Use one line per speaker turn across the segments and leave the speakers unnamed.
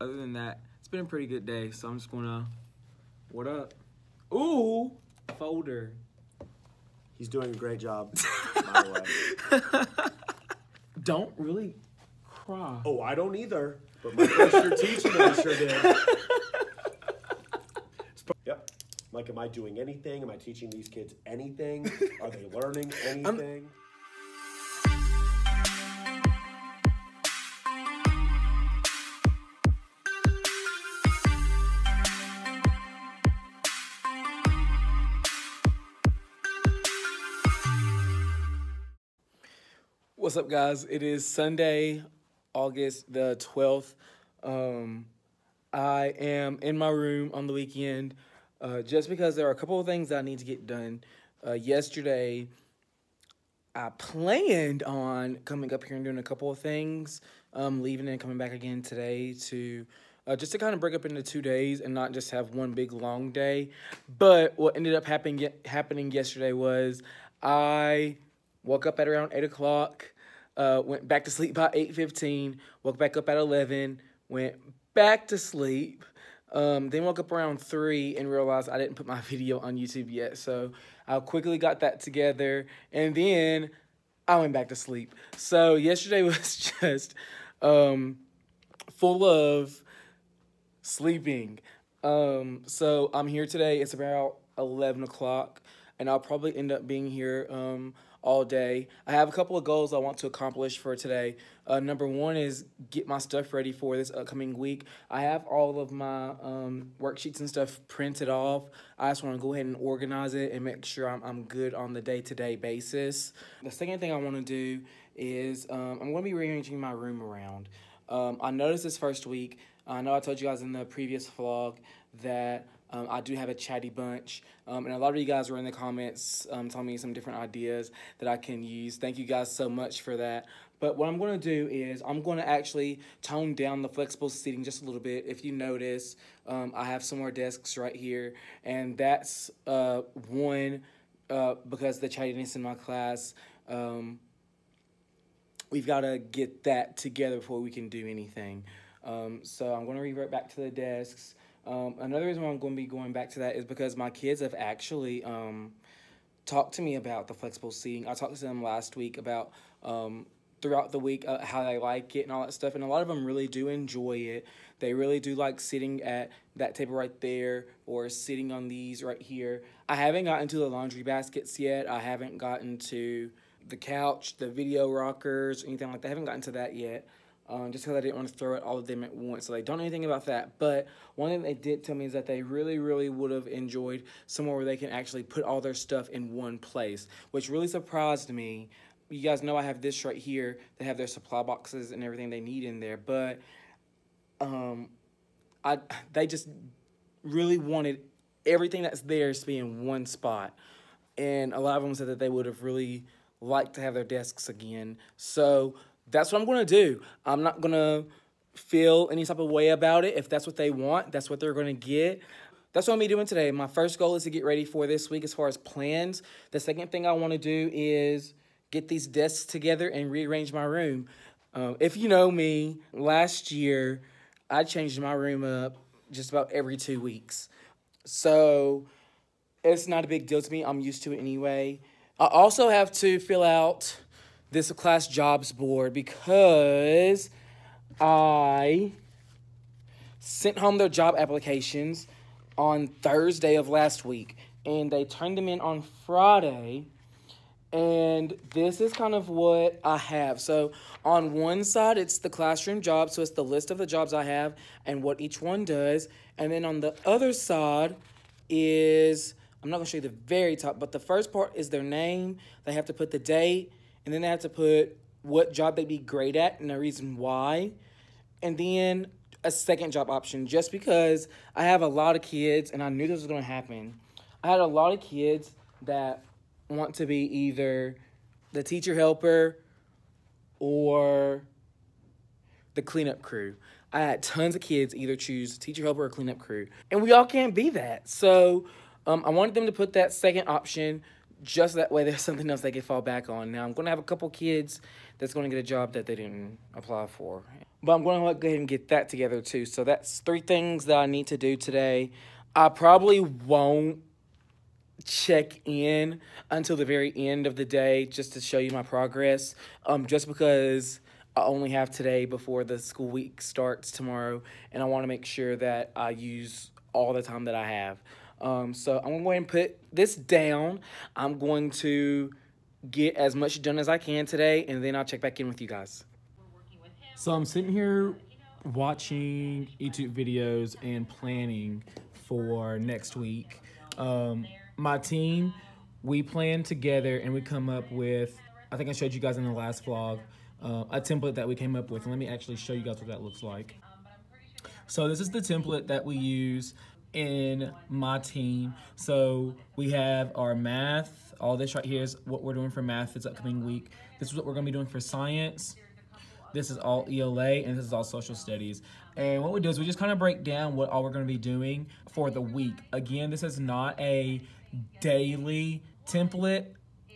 other than that, it's been a pretty good day. So I'm just gonna, what up? Ooh, folder.
He's doing a great job, by the way.
Don't really cry.
Oh, I don't either. But my first year teaching it, I sure did. Yep. Like, am I doing anything? Am I teaching these kids anything? Are they learning anything?
What's up, guys? It is Sunday, August the 12th. I am in my room on the weekend just because there are a couple of things that I need to get done. Yesterday, I planned on coming up here and doing a couple of things, leaving and coming back again today to just to kind of break up into 2 days and not just have one big long day. But what ended up happening yesterday was I woke up at around 8 o'clock, went back to sleep by 8:15, woke back up at 11, went back to sleep, then woke up around 3 and realized I didn't put my video on YouTube yet. So I quickly got that together, and then I went back to sleep. So yesterday was just full of sleeping. So I'm here today. It's about 11 o'clock, and I'll probably end up being here all day. I have a couple of goals I want to accomplish for today. Number one is get my stuff ready for this upcoming week. I have all of my worksheets and stuff printed off. I just want to go ahead and organize it and make sure I'm good on the day-to-day basis. The second thing I want to do is I'm going to be rearranging my room around. I noticed this first week, I know I told you guys in the previous vlog that I do have a chatty bunch, and a lot of you guys were in the comments telling me some different ideas that I can use. Thank you guys so much for that. But what I'm going to do is I'm going to actually tone down the flexible seating just a little bit. If you notice, I have some more desks right here, and that's one, because the chattiness in my class, we've got to get that together before we can do anything. So I'm going to revert back to the desks. Another reason why I'm going to be going back to that is because my kids have actually talked to me about the flexible seating. I talked to them last week about throughout the week how they like it and all that stuff, and a lot of them really do enjoy it. They really do like sitting at that table right there or sitting on these right here. I haven't gotten to the laundry baskets yet. I haven't gotten to the couch, the video rockers, anything like that. I haven't gotten to that yet. Just because I didn't want to throw it all of them at once. So they don't know anything about that. But one thing they did tell me is that they really, really would have enjoyed somewhere where they can actually put all their stuff in one place, which really surprised me. You guys know I have this right here. They have their supply boxes and everything they need in there. But they just really wanted everything that's there to be in one spot. And a lot of them said that they would have really liked to have their desks again. So that's what I'm going to do. I'm not going to feel any type of way about it. If that's what they want, that's what they're going to get. That's what I'm going to be doing today. My first goal is to get ready for this week as far as plans. The second thing I want to do is get these desks together and rearrange my room. If you know me, last year I changed my room up just about every 2 weeks. So it's not a big deal to me. I'm used to it anyway. I also have to fill out this class jobs board because I sent home their job applications on Thursday of last week, and they turned them in on Friday, and this is kind of what I have. So on one side, it's the classroom jobs, so it's the list of the jobs I have and what each one does, and then on the other side is, I'm not going to show you the very top, but the first part is their name. They have to put the date, and then they have to put what job they'd be great at and the reason why. And then a second job option, just because I have a lot of kids, and I knew this was going to happen. I had a lot of kids that want to be either the teacher helper or the cleanup crew. I had tons of kids either choose teacher helper or cleanup crew. And we all can't be that. So I wanted them to put that second option, just that way there's something else they can fall back on. Now, I'm going to have a couple kids that's going to get a job that they didn't apply for. But I'm going to go ahead and get that together too. So that's 3 things that I need to do today. I probably won't check in until the very end of the day just to show you my progress. Just because I only have today before the school week starts tomorrow, and I want to make sure that I use all the time that I have. So I'm going to go ahead and put this down. I'm going to get as much done as I can today, and then I'll check back in with you guys. So I'm sitting here watching YouTube videos and planning for next week. My team, we plan together and we come up with, I think I showed you guys in the last vlog, a template that we came up with. And let me actually show you guys what that looks like. So this is the template that we use in my team. So we have our math. All this right here is what we're doing for math this upcoming week. This is what we're going to be doing for science. This is all ELA, and this is all social studies. And what we do is we just kind of break down what all we're going to be doing for the week. Again, this is not a daily template.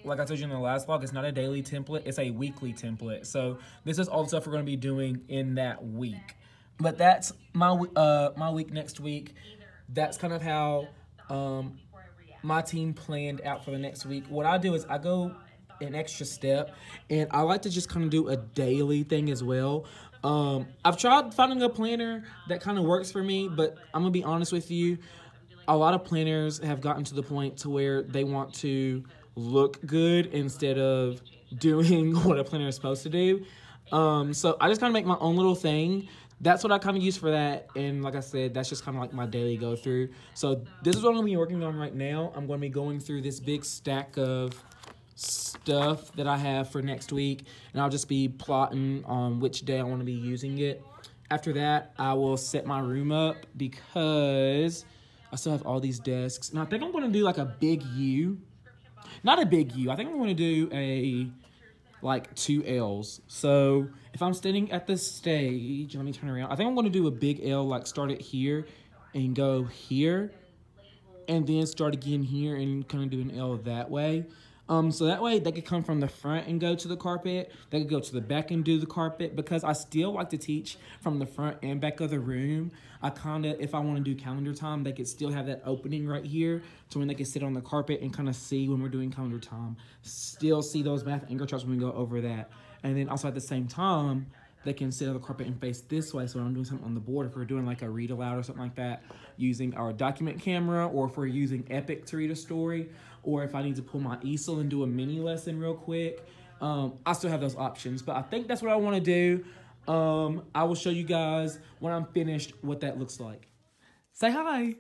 Like I told you in the last vlog, it's not a daily template. It's a weekly template. So this is all the stuff we're going to be doing in that week. But that's my week next week. That's kind of how my team planned out for the next week. What I do is I go an extra step, and I like to just kind of do a daily thing as well. I've tried finding a planner that kind of works for me, but I'm gonna be honest with you, a lot of planners have gotten to the point to where they want to look good instead of doing what a planner is supposed to do. So I just kind of make my own little thing. That's what I kind of use for that, and like I said, that's just kind of like my daily go through. So this is what I'm gonna be working on right now. I'm gonna be going through this big stack of stuff that I have for next week, and I'll just be plotting on which day I want to be using it. After that, I will set my room up because I still have all these desks, and I think I'm going to do like a big U. Not a big U. I think I'm going to do a like 2 L's. So if I'm standing at the stage, let me turn around. I think I'm going to do a big L, like start it here and go here, and then start again here and kind of do an L that way. So that way they could come from the front and go to the carpet. They could go to the back and do the carpet, because I still like to teach from the front and back of the room. I kind of, if I want to do calendar time, they could still have that opening right here to when they can sit on the carpet and kind of see when we're doing calendar time. Still see those math anchor charts when we go over that. And then also at the same time, they can sit on the carpet and face this way. So when I'm doing something on the board, if we're doing like a read aloud or something like that, using our document camera, or if we're using Epic to read a story, or if I need to pull my easel and do a mini lesson real quick, I still have those options. But I think that's what I want to do. I will show you guys when I'm finished what that looks like. Say hi.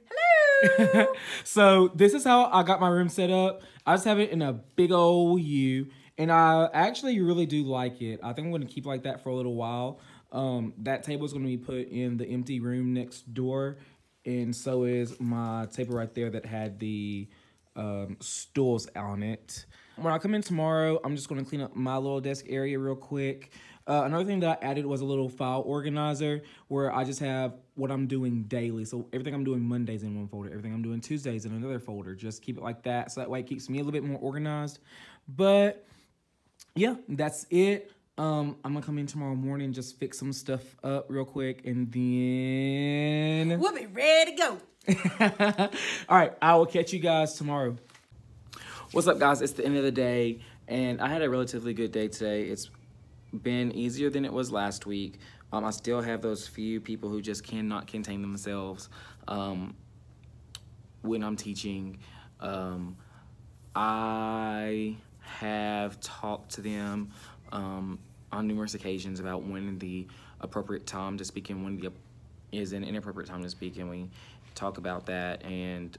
Hello. So this is how I got my room set up. I just have it in a big old U, and I actually really do like it. I think I'm going to keep like that for a little while. That table is going to be put in the empty room next door, and so is my table right there that had the stools on it. When I come in tomorrow, I'm just going to clean up my little desk area real quick. Another thing that I added was a little file organizer where I just have what I'm doing daily. So everything I'm doing Mondays in one folder, everything I'm doing Tuesdays in another folder. Just keep it like that, so that way it keeps me a little bit more organized. But yeah, that's it. I'm gonna come in tomorrow morning, just fix some stuff up real quick, and then
we'll be ready to go.
All right, I will catch you guys tomorrow. What's up, guys? It's the end of the day, and I had a relatively good day today. It's been easier than it was last week. I still have those few people who just cannot contain themselves when I'm teaching. I have talked to them on numerous occasions about when the appropriate time to speak and when the is an inappropriate time to speak, and we talk about that. And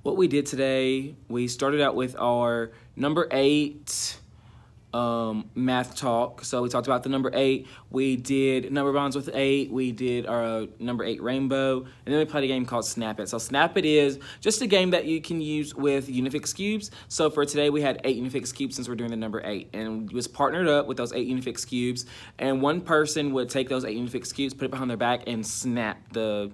what we did today, we started out with our number 8 math talk. So we talked about the number 8. We did number bonds with 8. We did our number 8 rainbow, and then we played a game called Snap It. So Snap It is just a game that you can use with Unifix cubes. So for today, we had 8 Unifix cubes since we're doing the number 8, and it was partnered up with those 8 Unifix cubes. And one person would take those 8 Unifix cubes, put it behind their back, and snap the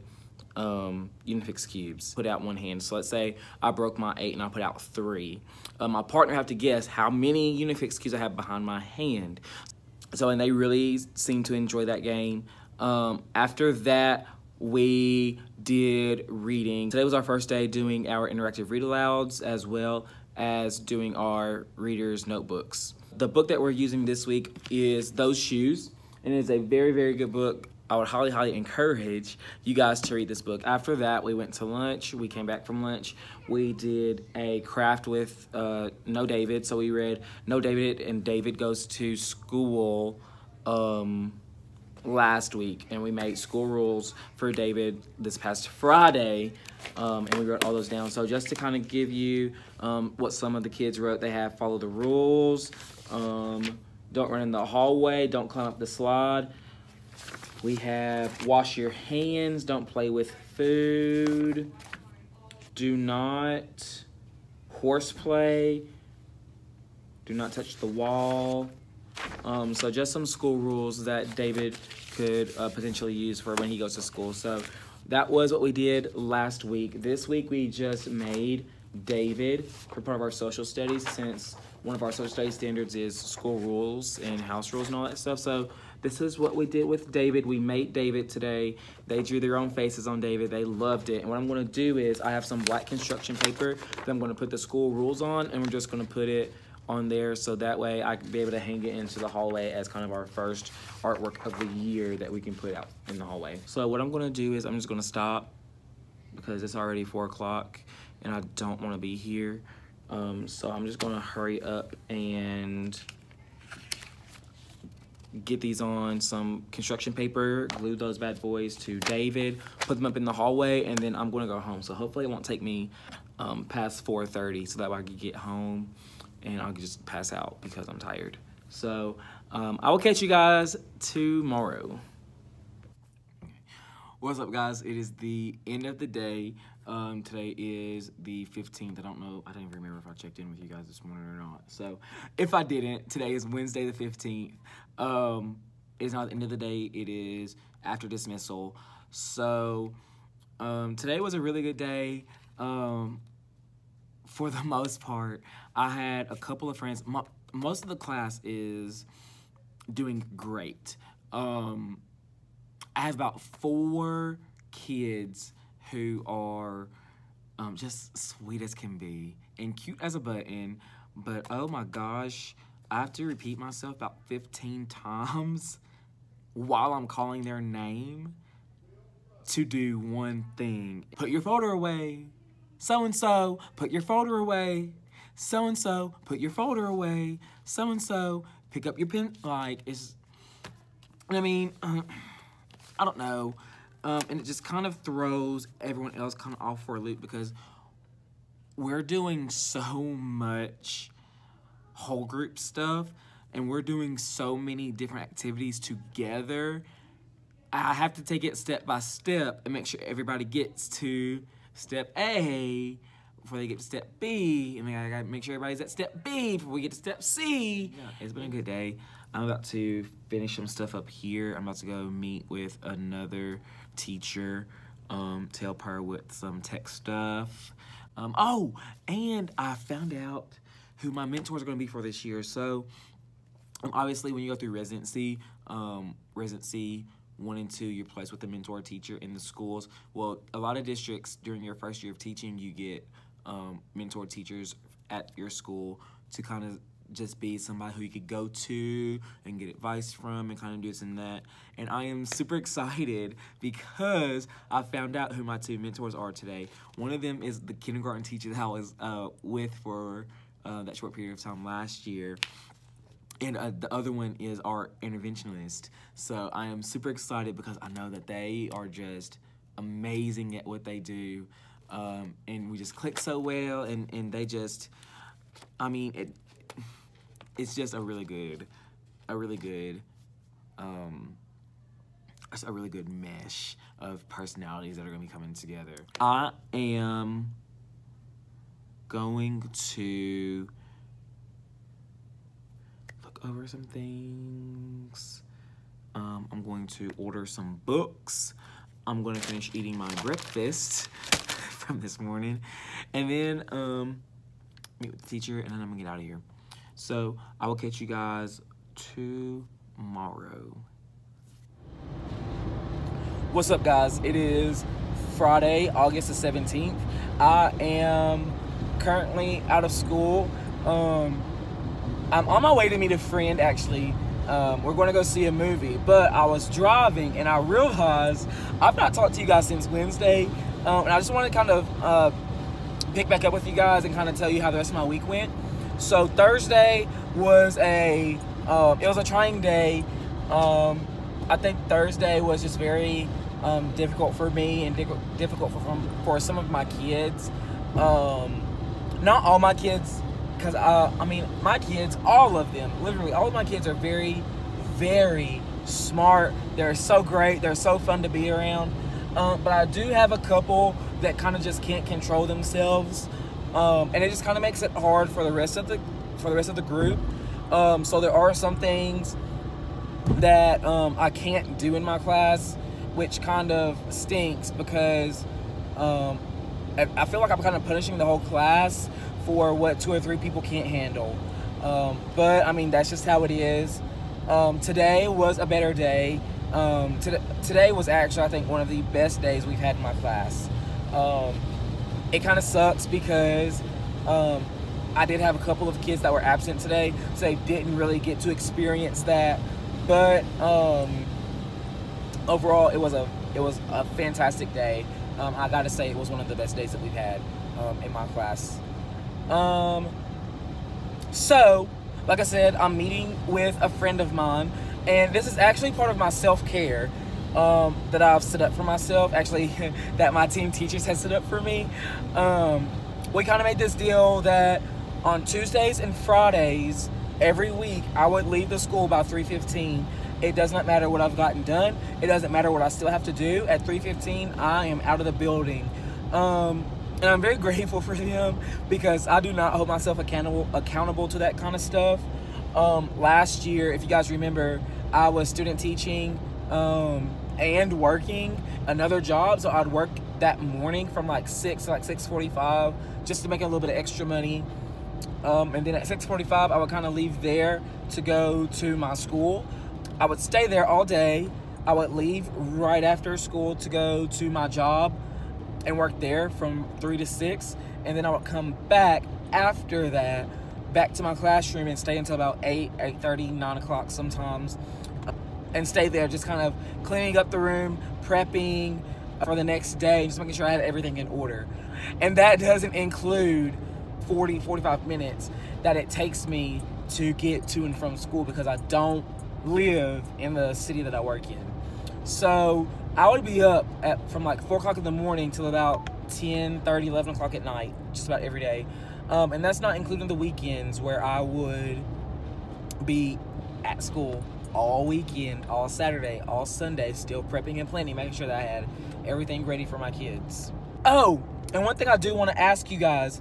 Unifix cubes. Put out one hand. So let's say I broke my 8 and I put out 3. My partner have to guess how many Unifix cubes I have behind my hand. So, and they really seemed to enjoy that game. After that, we did reading. Today was our first day doing our interactive read-alouds as well as doing our readers' notebooks. The book that we're using this week is Those Shoes, and it is a very, very good book. I would highly, highly encourage you guys to read this book. After that, we went to lunch. We came back from lunch. We did a craft with No David. So we read No David and David Goes to School last week. And we made school rules for David this past Friday. And we wrote all those down. So just to kind of give you what some of the kids wrote, they have follow the rules. Don't run in the hallway. Don't climb up the slide. We have wash your hands, don't play with food, do not horseplay, do not touch the wall. So just some school rules that David could potentially use for when he goes to school. So that was what we did last week. This week we just made David for part of our social studies, since one of our social studies standards is school rules and house rules and all that stuff. So this is what we did with David. We made David today. They drew their own faces on David. They loved it. And what I'm going to do is I have some black construction paper that I'm going to put the school rules on, and we're just going to put it on there so that way I can be able to hang it into the hallway as kind of our first artwork of the year that we can put out in the hallway. So what I'm going to do is I'm just going to stop because it's already 4 o'clock and I don't want to be here. So I'm just going to hurry up and get these on some construction paper, glue those bad boys to David, put them up in the hallway, and then I'm going to go home. So hopefully it won't take me past 4:30 so that I can get home and I'll just pass out because I'm tired. So I will catch you guys tomorrow. What's up, guys? It is the end of the day. Today is the 15th. I don't know. I don't even remember if I checked in with you guys this morning or not. So if I didn't, today is Wednesday the 15th. It's not the end of the day. It is after dismissal. So today was a really good day. For the most part, I had a couple of friends. Most of the class is doing great. I have about 4 kids who are just sweet as can be and cute as a button, but oh my gosh, I have to repeat myself about 15 times while I'm calling their name to do one thing. Put your folder away. So-and-so, put your folder away. So-and-so, put your folder away. So-and-so, pick up your pen. Like, it's, I mean, I don't know. And it just kind of throws everyone else kind of off for a loop because we're doing so much whole group stuff and we're doing so many different activities together. I have to take it step by step and make sure everybody gets to step A before they get to step B, and then I gotta make sure everybody's at step B before we get to step C. Yeah, it's been a good day. I'm about to finish some stuff up here. I'm about to go meet with another teacher to help her with some tech stuff. Oh, and I found out who my mentors are going to be for this year. So, obviously, when you go through residency, residency 1 and 2, you're placed with a mentor teacher in the schools. Well, a lot of districts, during your first year of teaching, you get mentor teachers at your school to kind of just be somebody who you could go to and get advice from and kind of do this and that. And I am super excited because I found out who my 2 mentors are today. One of them is the kindergarten teacher that I was with for that short period of time last year. And the other one is our interventionist. So I am super excited because I know that they are just amazing at what they do. And we just click so well, and they just, I mean, it's just a really good mesh of personalities that are going to be coming together. I am going to look over some things. I'm going to order some books. I'm going to finish eating my breakfast from this morning. And then meet with the teacher, and then I'm going to get out of here. So I will catch you guys tomorrow. tomorrow. What's up, guys? It is Friday, August the 17th. I am currently out of school. I'm on my way to meet a friend, actually. We're going to go see a movie, but I was driving and I realized I've not talked to you guys since Wednesday, and I just want to kind of pick back up with you guys and kind of tell you how the rest of my week went. So Thursday was it was a trying day. I think Thursday was just very difficult for me and difficult for some of my kids. Not all my kids, because I mean, my kids, all of them, literally all of my kids are very, very smart. They're so great. They're so fun to be around. But I do have a couple that kind of just can't control themselves, and it just kind of makes it hard for the rest of the group. So there are some things that I can't do in my class, which kind of stinks, because I feel like I'm kind of punishing the whole class for what 2 or 3 people can't handle. But I mean, that's just how it is. Today was a better day. Today was actually, I think, one of the best days we've had in my class. It kind of sucks because I did have a couple of kids that were absent today, so they didn't really get to experience that. But overall, it was a fantastic day. I gotta say, it was one of the best days that we've had in my class. So, like I said, I'm meeting with a friend of mine, and this is actually part of my self-care that I've set up for myself, actually, that my team teachers has set up for me. We kind of made this deal that on Tuesdays and Fridays, every week, I would leave the school by 3:15. It does not matter what I've gotten done. It doesn't matter what I still have to do. At 3:15, I am out of the building. And I'm very grateful for them, because I do not hold myself accountable to that kind of stuff. Last year, if you guys remember, I was student teaching and working another job. So I'd work that morning from like 6 to like 6:45 just to make a little bit of extra money. And then at 6:45, I would kind of leave there to go to my school. I would stay there all day. I would leave right after school to go to my job and work there from 3 to 6. And then I would come back after that, back to my classroom, and stay until about 8:30, 9 o'clock sometimes. And stay there just kind of cleaning up the room, prepping for the next day, just making sure I had everything in order. And that doesn't include 45 minutes that it takes me to get to and from school, because I don't live in the city that I work in. So I would be up from like 4 o'clock in the morning till about 10:30, 11 o'clock at night, just about every day. And that's not including the weekends, where I would be at school all weekend, all Saturday, all Sunday, still prepping and planning, making sure that I had everything ready for my kids. Oh, and one thing I do want to ask you guys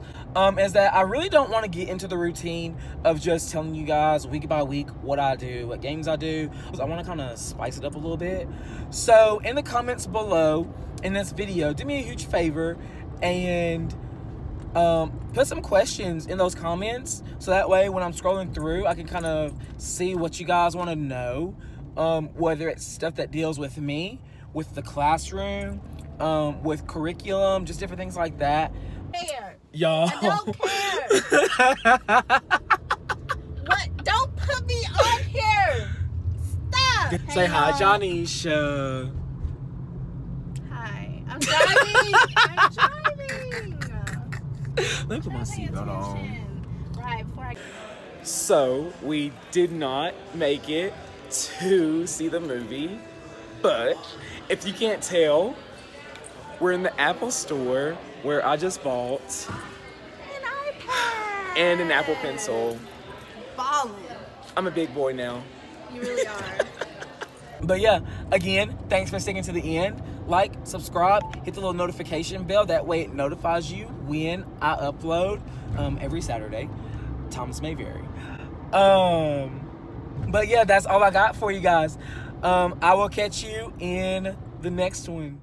is that I really don't want to get into the routine of just telling you guys week by week what I do, what games I do. I want to kind of spice it up a little bit. So in the comments below in this video, do me a huge favor and put some questions in those comments, so that way when I'm scrolling through, I can kind of see what you guys want to know, whether it's stuff that deals with me, with the classroom, with curriculum, just different things like that. Y'all,
I don't care. What? Don't put me on here. Stop.
Say hi, Jonisha.
Hi. I'm driving. I'm driving.
Let me put my seatbelt on.
Right before I.
So we did not make it to see the movie, but if you can't tell, we're in the Apple store where I just bought
An iPad.
and an Apple Pencil.
Ballin'.
I'm a big boy now.
You really are.
But yeah, again, thanks for sticking to the end. Like, subscribe, hit the little notification bell. That way it notifies you when I upload every Saturday. Times may vary. But yeah, that's all I got for you guys. I will catch you in the next one.